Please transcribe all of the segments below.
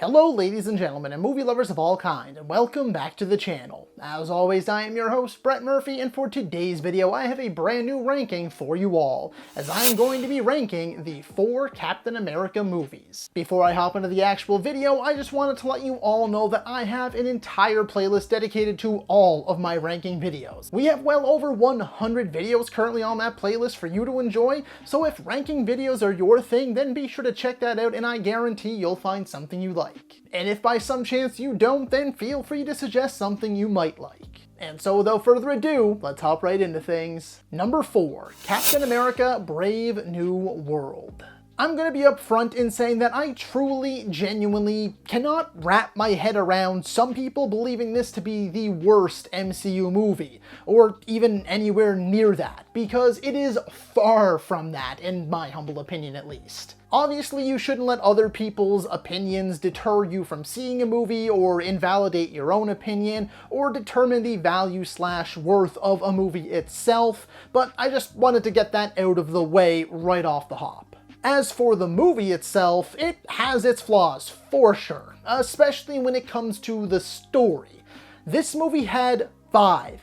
Hello ladies and gentlemen and movie lovers of all kind, and welcome back to the channel. As always, I am your host, Brett Murphy, and for today's video I have a brand new ranking for you all, as I am going to be ranking the 4 Captain America movies. Before I hop into the actual video, I just wanted to let you all know that I have an entire playlist dedicated to all of my ranking videos. We have well over 100 videos currently on that playlist for you to enjoy, so if ranking videos are your thing, then be sure to check that out and I guarantee you'll find something you like. And if by some chance you don't, then feel free to suggest something you might like. And so without further ado, let's hop right into things. Number 4, Captain America: Brave New World. I'm gonna be upfront in saying that I truly, genuinely cannot wrap my head around some people believing this to be the worst MCU movie, or even anywhere near that, because it is far from that, in my humble opinion at least. Obviously, you shouldn't let other people's opinions deter you from seeing a movie, or invalidate your own opinion, or determine the value/worth of a movie itself, but I just wanted to get that out of the way right off the hop. As for the movie itself, it has its flaws, for sure, especially when it comes to the story. This movie had 5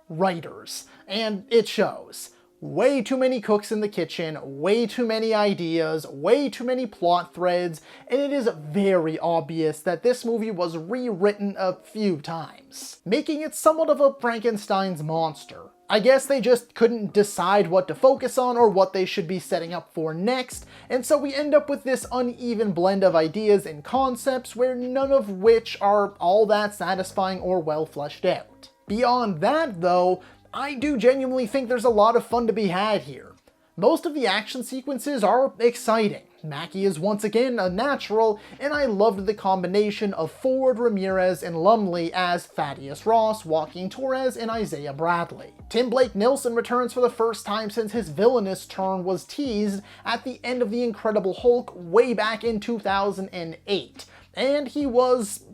writers, and it shows. Way too many cooks in the kitchen, way too many ideas, way too many plot threads, and it is very obvious that this movie was rewritten a few times, making it somewhat of a Frankenstein's monster. I guess they just couldn't decide what to focus on or what they should be setting up for next, and so we end up with this uneven blend of ideas and concepts where none of which are all that satisfying or well fleshed out. Beyond that though, I do genuinely think there's a lot of fun to be had here. Most of the action sequences are exciting. Mackie is once again a natural, and I loved the combination of Ford, Ramirez, and Lumley as Thaddeus Ross, Joaquin Torres, and Isaiah Bradley. Tim Blake Nelson returns for the first time since his villainous turn was teased at the end of The Incredible Hulk way back in 2008, and he was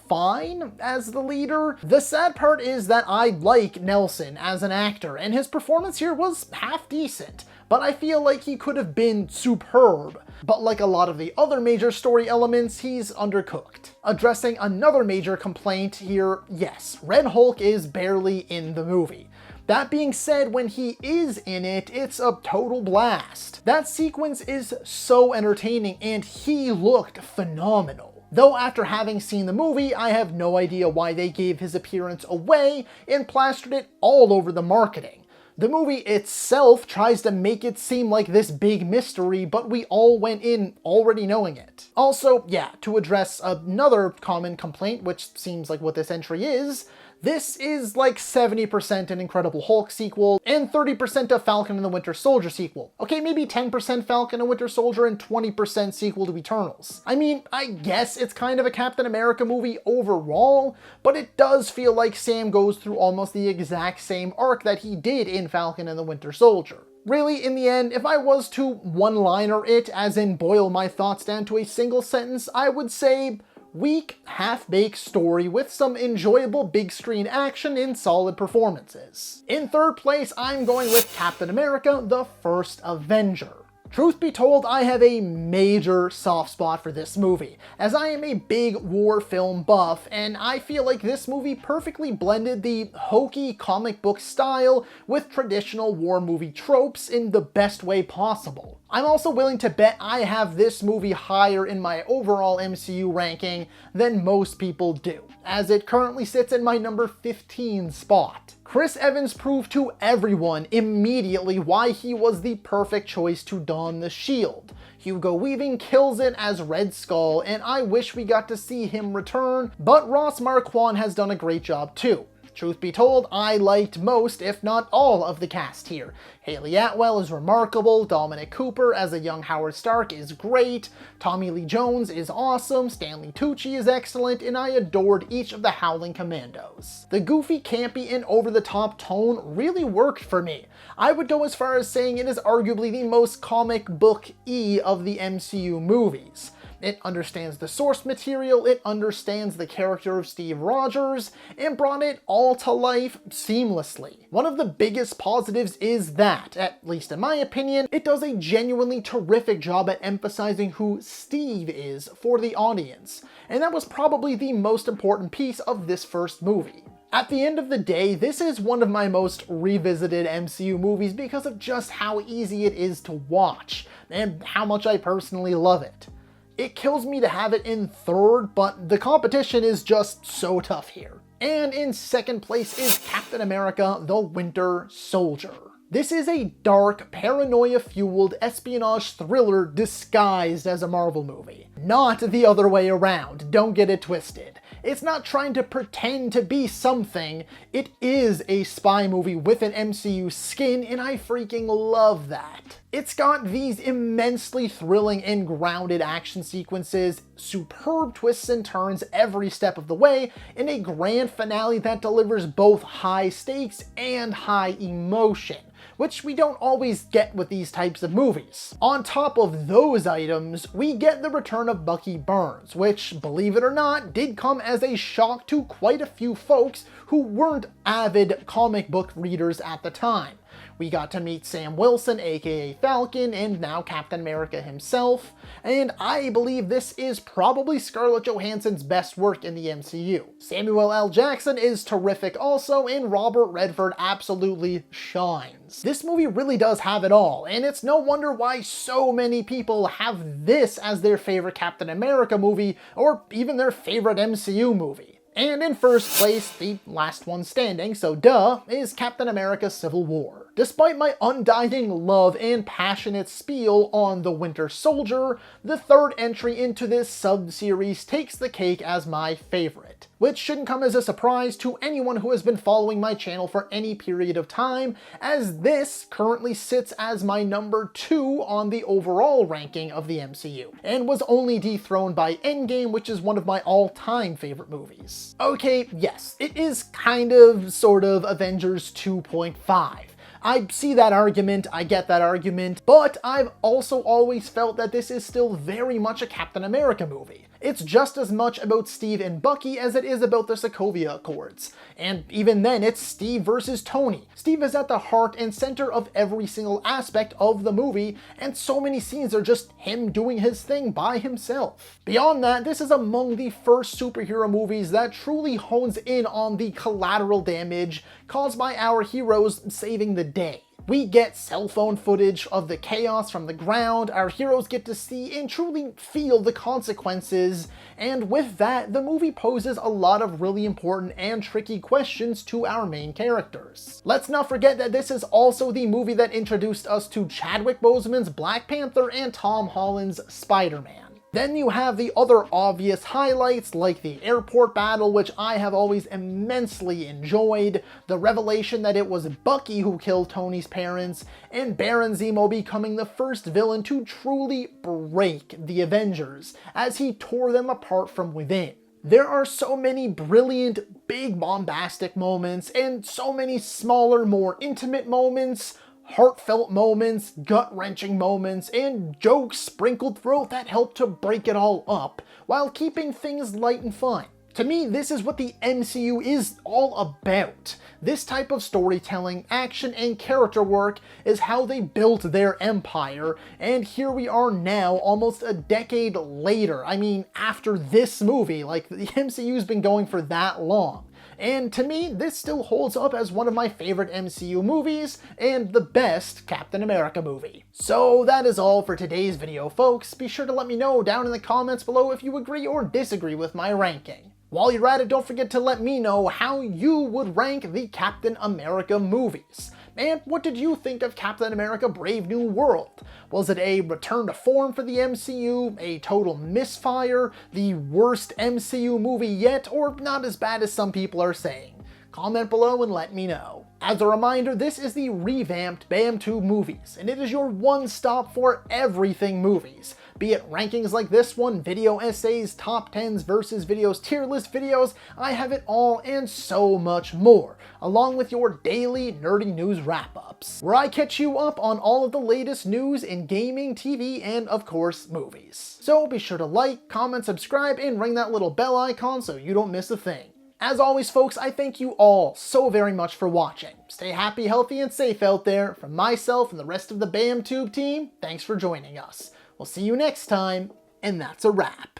fine as the leader. The sad part is that I like Nelson as an actor, and his performance here was half decent, but I feel like he could have been superb. But like a lot of the other major story elements, he's undercooked. Addressing another major complaint here, yes, Red Hulk is barely in the movie. That being said, when he is in it, it's a total blast. That sequence is so entertaining, and he looked phenomenal. Though after having seen the movie, I have no idea why they gave his appearance away and plastered it all over the marketing. The movie itself tries to make it seem like this big mystery, but we all went in already knowing it. Also, yeah, to address another common complaint, which seems like what this entry is, this is like 70% an Incredible Hulk sequel and 30% a Falcon and the Winter Soldier sequel. Okay, maybe 10% Falcon and Winter Soldier and 20% sequel to Eternals. I mean, I guess it's kind of a Captain America movie overall, but it does feel like Sam goes through almost the exact same arc that he did in Falcon and the Winter Soldier. Really, in the end, if I was to one-liner it, as in boil my thoughts down to a single sentence, I would say weak, half-baked story with some enjoyable big screen action and solid performances. In third place, I'm going with Captain America: The First Avenger. Truth be told, I have a major soft spot for this movie, as I am a big war film buff, and I feel like this movie perfectly blended the hokey comic book style with traditional war movie tropes in the best way possible. I'm also willing to bet I have this movie higher in my overall MCU ranking than most people do, as it currently sits in my number 15 spot. Chris Evans proved to everyone immediately why he was the perfect choice to don the shield. Hugo Weaving kills it as Red Skull, and I wish we got to see him return, but Ross Marquand has done a great job too. Truth be told, I liked most, if not all, of the cast here. Haley Atwell is remarkable, Dominic Cooper as a young Howard Stark is great, Tommy Lee Jones is awesome, Stanley Tucci is excellent, and I adored each of the Howling Commandos. The goofy, campy, and over-the-top tone really worked for me. I would go as far as saying it is arguably the most comic book-y of the MCU movies. It understands the source material, it understands the character of Steve Rogers, and brought it all to life seamlessly. One of the biggest positives is that, at least in my opinion, it does a genuinely terrific job at emphasizing who Steve is for the audience, and that was probably the most important piece of this first movie. At the end of the day, this is one of my most revisited MCU movies because of just how easy it is to watch, and how much I personally love it. It kills me to have it in third, but the competition is just so tough here. And in second place is Captain America: The Winter Soldier. This is a dark, paranoia-fueled espionage thriller disguised as a Marvel movie. Not the other way around, don't get it twisted. It's not trying to pretend to be something, it is a spy movie with an MCU skin, and I freaking love that. It's got these immensely thrilling and grounded action sequences, superb twists and turns every step of the way, and a grand finale that delivers both high stakes and high emotion, which we don't always get with these types of movies. On top of those items, we get the return of Bucky Barnes, which, believe it or not, did come as a shock to quite a few folks who weren't avid comic book readers at the time. We got to meet Sam Wilson, aka Falcon, and now Captain America himself, and I believe this is probably Scarlett Johansson's best work in the MCU. Samuel L. Jackson is terrific also, and Robert Redford absolutely shines. This movie really does have it all, and it's no wonder why so many people have this as their favorite Captain America movie, or even their favorite MCU movie. And in first place, the last one standing, so duh, is Captain America: Civil War. Despite my undying love and passionate spiel on The Winter Soldier, the third entry into this sub-series takes the cake as my favorite, which shouldn't come as a surprise to anyone who has been following my channel for any period of time, as this currently sits as my number 2 on the overall ranking of the MCU, and was only dethroned by Endgame, which is one of my all-time favorite movies. Okay, yes, it is kind of, sort of, Avengers 2.5. I see that argument, I get that argument, but I've also always felt that this is still very much a Captain America movie. It's just as much about Steve and Bucky as it is about the Sokovia Accords. And even then, it's Steve versus Tony. Steve is at the heart and center of every single aspect of the movie, and so many scenes are just him doing his thing by himself. Beyond that, this is among the first superhero movies that truly hones in on the collateral damage caused by our heroes saving the day. We get cell phone footage of the chaos from the ground, our heroes get to see and truly feel the consequences, and with that, the movie poses a lot of really important and tricky questions to our main characters. Let's not forget that this is also the movie that introduced us to Chadwick Boseman's Black Panther and Tom Holland's Spider-Man. Then you have the other obvious highlights like the airport battle, which I have always immensely enjoyed, the revelation that it was Bucky who killed Tony's parents, and Baron Zemo becoming the first villain to truly break the Avengers, as he tore them apart from within. There are so many brilliant, big bombastic moments, and so many smaller, more intimate moments, heartfelt moments, gut-wrenching moments, and jokes sprinkled throughout that help to break it all up, while keeping things light and fun. To me, this is what the MCU is all about. This type of storytelling, action, and character work is how they built their empire, and here we are now, almost a decade later. I mean, after this movie, like, the MCU's been going for that long. And to me, this still holds up as one of my favorite MCU movies, and the best Captain America movie. So that is all for today's video, folks. Be sure to let me know down in the comments below if you agree or disagree with my ranking. While you're at it, don't forget to let me know how you would rank the Captain America movies. And what did you think of Captain America: Brave New World? Was it a return to form for the MCU, a total misfire, the worst MCU movie yet, or not as bad as some people are saying? Comment below and let me know. As a reminder, this is the revamped BAM2 Movies, and it is your one-stop for everything movies. be it rankings like this one, video essays, top 10s versus videos, tier list videos, I have it all and so much more, along with your daily nerdy news wrap-ups, where I catch you up on all of the latest news in gaming, TV, and of course, movies. So be sure to like, comment, subscribe, and ring that little bell icon so you don't miss a thing. As always, folks, I thank you all so very much for watching. Stay happy, healthy, and safe out there. From myself and the rest of the BAMTube team, thanks for joining us. We'll see you next time, and that's a wrap.